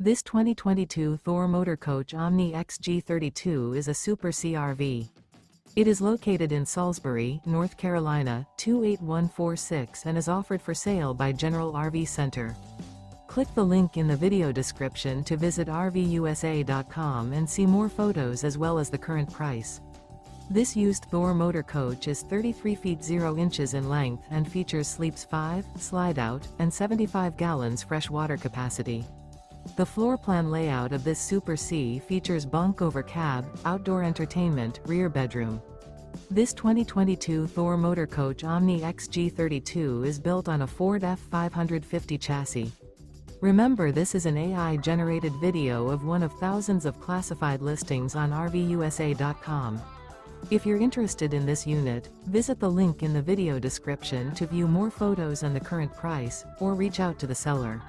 This 2022 Thor Motor Coach Omni XG32 is a Super CRV. It is located in Salisbury, North Carolina, 28146 and is offered for sale by General RV Center. Click the link in the video description to visit RVUSA.com and see more photos as well as the current price. This used Thor motor coach is 33 feet 0 inches in length and features sleeps 5, slide-out, and 75 gallons fresh water capacity. The floor plan layout of this Super C features bunk over cab, outdoor entertainment, rear bedroom. This 2022 Thor Motor Coach Omni XG32 is built on a Ford F550 chassis. Remember, this is an AI-generated video of one of thousands of classified listings on RVUSA.com. If you're interested in this unit, visit the link in the video description to view more photos and the current price, or reach out to the seller.